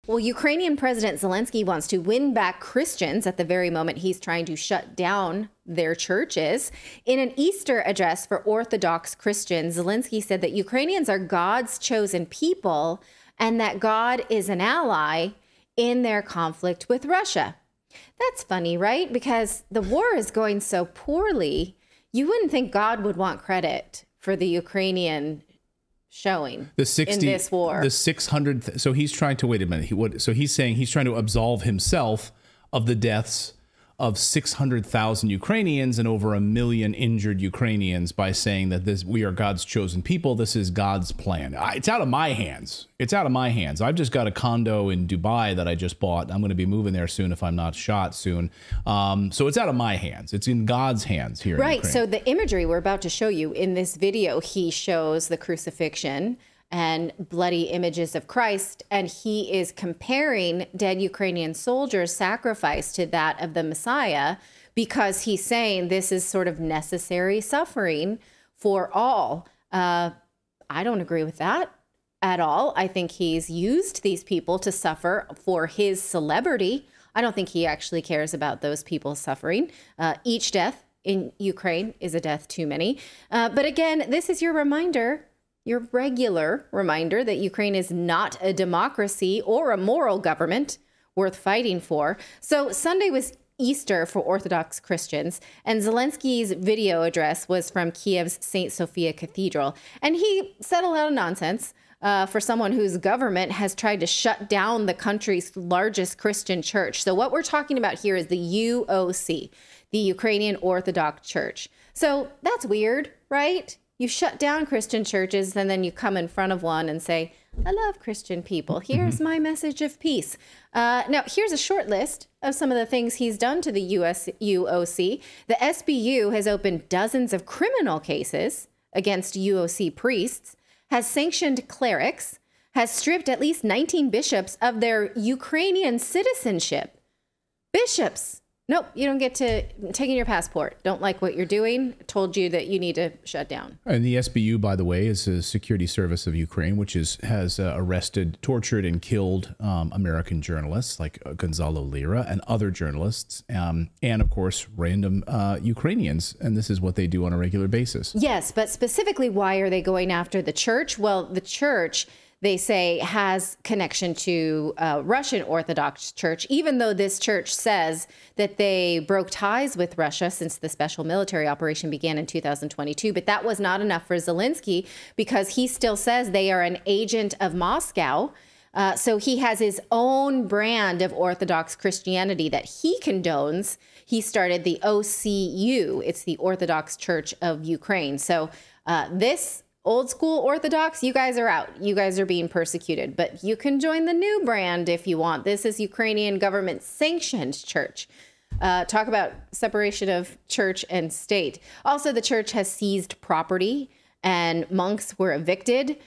Well, Ukrainian President Zelensky wants to win back Christians at the very moment he's trying to shut down their churches. In an Easter address for Orthodox Christians, Zelensky said that Ukrainians are God's chosen people and that God is an ally in their conflict with Russia. That's funny, right? Because the war is going so poorly, you wouldn't think God would want credit for the Ukrainian showing in this war. The 600. So he's trying to wait a minute. So he's saying he's trying to absolve himself of the deaths of 600,000 Ukrainians and over 1 million injured Ukrainians by saying that we are God's chosen people. This is God's plan. It's out of my hands. It's out of my hands. I've just got a condo in Dubai that I just bought. I'm going to be moving there soon if I'm not shot soon. So it's out of my hands. It's in God's hands here. Right. So the imagery we're about to show you in this video, he shows the crucifixion and bloody images of Christ, and he is comparing dead Ukrainian soldiers' sacrifice to that of the Messiah because he's saying this is sort of necessary suffering for all. I don't agree with that at all. I think he's used these people to suffer for his celebrity. I don't think he actually cares about those people suffering. Each death in Ukraine is a death too many. But again, this is your reminder, your regular reminder that Ukraine is not a democracy or a moral government worth fighting for. So Sunday was Easter for Orthodox Christians, and Zelensky's video address was from Kiev's St. Sophia Cathedral. And he said a lot of nonsense for someone whose government has tried to shut down the country's largest Christian church. So what we're talking about here is the UOC, the Ukrainian Orthodox Church. So that's weird, right? You shut down Christian churches, and then you come in front of one and say, I love Christian people. Here's my message of peace. Now, here's a short list of some of the things he's done to the UOC. The SBU has opened dozens of criminal cases against UOC priests, has sanctioned clerics, has stripped at least 19 bishops of their Ukrainian citizenship. Bishops. Nope, you don't get to take in your passport. Don't like what you're doing. Told you that you need to shut down. And the SBU, by the way, is a security service of Ukraine, which has arrested, tortured, and killed American journalists like Gonzalo Lira and other journalists, and of course, random Ukrainians. And this is what they do on a regular basis. Yes, but specifically, why are they going after the church? Well, the church, they say, has connection to Russian Orthodox Church, even though this church says that they broke ties with Russia since the special military operation began in 2022. But that was not enough for Zelensky because he still says they are an agent of Moscow. So he has his own brand of Orthodox Christianity that he condones. He started the OCU. It's the Orthodox Church of Ukraine. So this old school Orthodox, you guys are out. You guys are being persecuted, but you can join the new brand if you want. This is Ukrainian government sanctioned church. Talk about separation of church and state. Also, the church has seized property and monks were evicted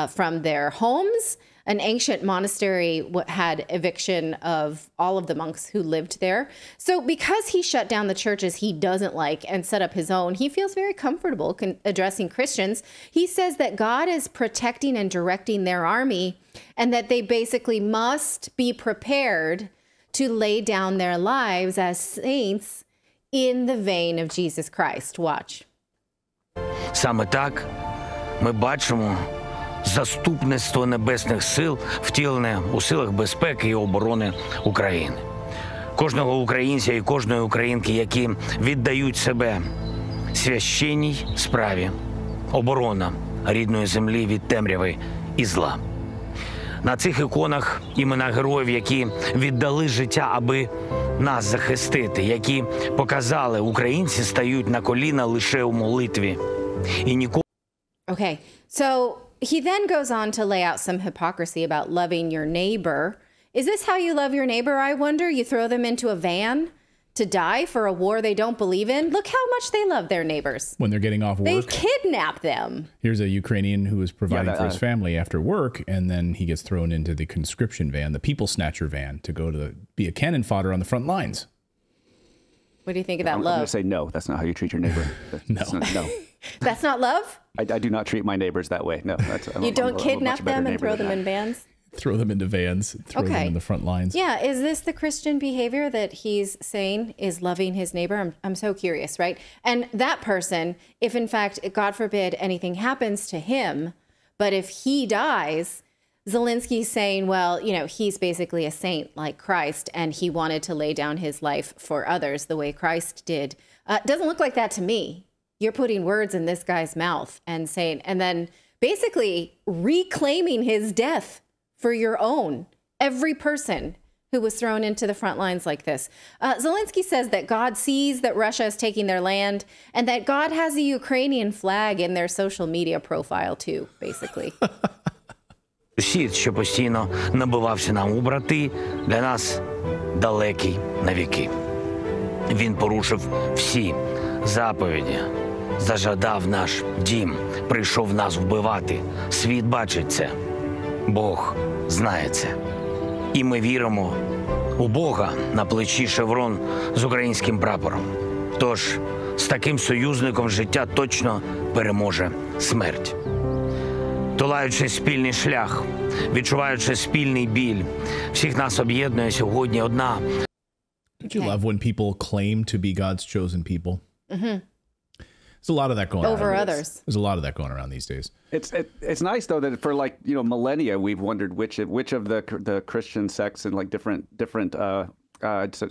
from their homes. An ancient monastery had eviction of all of the monks who lived there. So because he shut down the churches he doesn't like and set up his own, he feels very comfortable addressing Christians. He says that God is protecting and directing their army and that they basically must be prepared to lay down their lives as saints in the vein of Jesus Christ. Watch. Саме так ми бачимо заступництво небесних сил, втілене у силах безпеки і оборони України. Кожного українця і кожної українки, які віддають себе священній справі, оборона рідної землі від темряви і зла. На цих іконах імена героїв, які віддали життя, аби нас захистити, які показали, українці стають на коліна лише у молитві. І ніколи... Okay, so he then goes on to lay out some hypocrisy about loving your neighbor. Is this how you love your neighbor, I wonder? You throw them into a van to die for a war they don't believe in? Look how much they love their neighbors. When they're getting off work. They kidnap them. Here's a Ukrainian who is providing for his family after work, and then he gets thrown into the conscription van, the people snatcher van, to go to be a cannon fodder on the front lines. What do you think about I'm love? going to say no. That's not how you treat your neighbor. No. That's not love? I do not treat my neighbors that way. No. You don't kidnap them and throw them in vans? throw them into vans, throw them in the front lines. Yeah. Is this the Christian behavior that he's saying is loving his neighbor? I'm so curious, right? And that person, if in fact, God forbid, anything happens to him, but if he dies, Zelensky's saying, well, you know, he's basically a saint like Christ, and he wanted to lay down his life for others the way Christ did. Doesn't look like that to me. You're putting words in this guy's mouth and saying, and then basically reclaiming his death for your own, every person who was thrown into the front lines like this. Zelensky says that God sees that Russia is taking their land and that God has a Ukrainian flag in their social media profile too, basically. Сусід, що постійно набивався нам у брати, для нас далекий навіки. Він порушив всі заповіді, зажадав наш дім, прийшов нас вбивати. Світ бачить це, Бог знає це. І ми віримо у Бога на плечі шеврон з українським прапором. Тож з таким союзником життя точно переможе смерть. Долаючи спільний шлях, відчуваючи спільний біль, всіх нас об'єднує сьогодні одна. Don't you love when people claim to be God's chosen people? Mm-hmm. There's a lot of that going on. Over others. There's a lot of that going around these days. It's nice though that for like, you know, millennia we've wondered which of the Christian sects and like different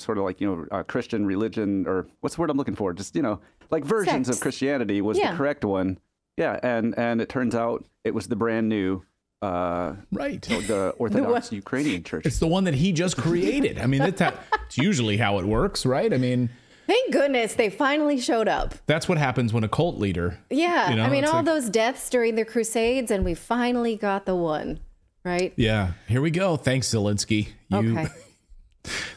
sort of like, you know, Christian religion, or what's the word I'm looking for? Just, you know, like versions of Christianity was the correct one. Yeah, and it turns out it was the brand new right. The Orthodox Ukrainian Church. It's the one that he just created. I mean, it's usually how it works, right? I mean, thank goodness they finally showed up. That's what happens when a cult leader. Yeah. You know, I mean, all those deaths during the Crusades, and we finally got the one, right? Yeah. Here we go. Thanks, Zelensky. Okay.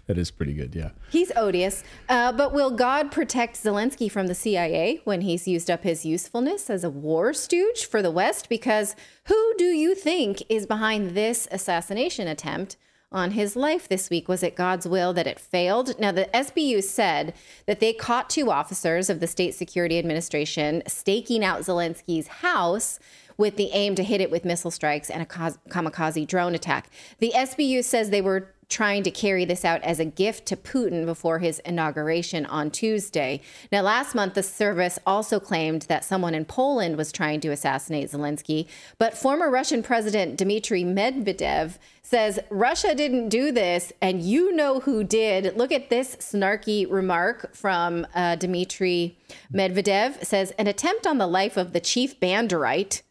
That is pretty good. Yeah. He's odious. But will God protect Zelensky from the CIA when he's used up his usefulness as a war stooge for the West? Because who do you think is behind this assassination attempt on his life this week? Was it God's will that it failed? Now, the SBU said that they caught 2 officers of the State Security Administration staking out Zelensky's house with the aim to hit it with missile strikes and a kamikaze drone attack. The SBU says they were trying to carry this out as a gift to Putin before his inauguration on Tuesday. Now, last month, the service also claimed that someone in Poland was trying to assassinate Zelensky, but former Russian President Dmitry Medvedev says Russia didn't do this, and you know who did. Look at this snarky remark from Dmitry Medvedev. It says, an attempt on the life of the chief Banderite,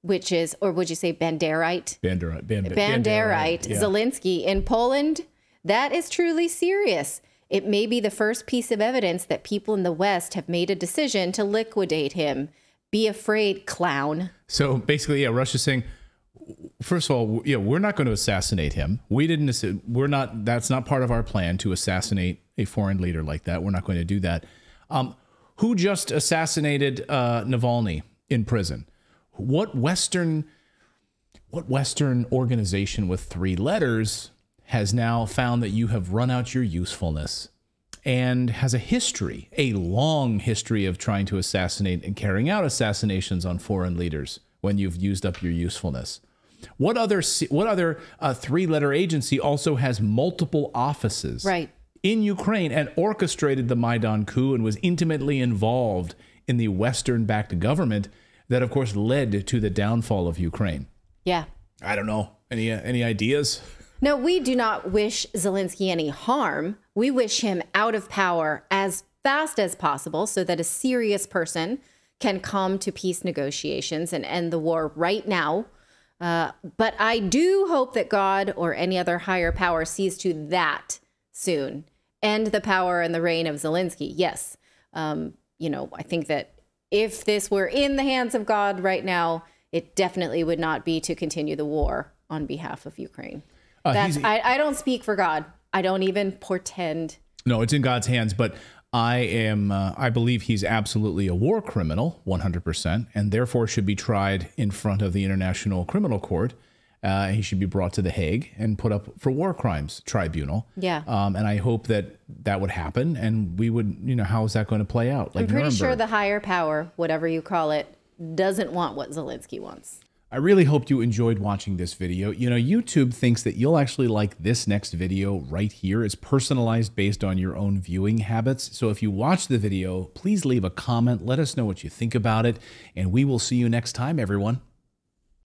which is, or would you say Banderite? Banderite, yeah. Zelensky in Poland. That is truly serious. It may be the first piece of evidence that people in the West have made a decision to liquidate him. Be afraid, clown. So basically, yeah, Russia's saying, first of all, yeah, we're not going to assassinate him. That's not part of our plan to assassinate a foreign leader like that. We're not going to do that. Who just assassinated Navalny in prison? What Western organization with 3 letters has now found that you have run out your usefulness and has a long history of trying to assassinate and carrying out assassinations on foreign leaders when you've used up your usefulness? What other 3-letter agency also has multiple offices in Ukraine and orchestrated the Maidan coup and was intimately involved in the Western-backed government that, of course, led to the downfall of Ukraine? Yeah. I don't know. Any ideas? No, we do not wish Zelensky any harm. We wish him out of power as fast as possible so that a serious person can come to peace negotiations and end the war right now. But I do hope that God or any other higher power sees to that soon. End the power and the reign of Zelensky. Yes. I think that if this were in the hands of God right now, it definitely would not be to continue the war on behalf of Ukraine. I don't speak for God. I don't even pretend. No, it's in God's hands. But I believe he's absolutely a war criminal, 100%, and therefore should be tried in front of the International Criminal Court. He should be brought to The Hague and put up for war crimes tribunal. Yeah. And I hope that would happen. And we would, how is that going to play out? Like I'm pretty Nuremberg. sure the higher power, whatever you call it, doesn't want what Zelensky wants. I really hope you enjoyed watching this video. You know, YouTube thinks that you'll actually like this next video right here. It's personalized based on your own viewing habits. So if you watch the video, please leave a comment. Let us know what you think about it. And we will see you next time, everyone.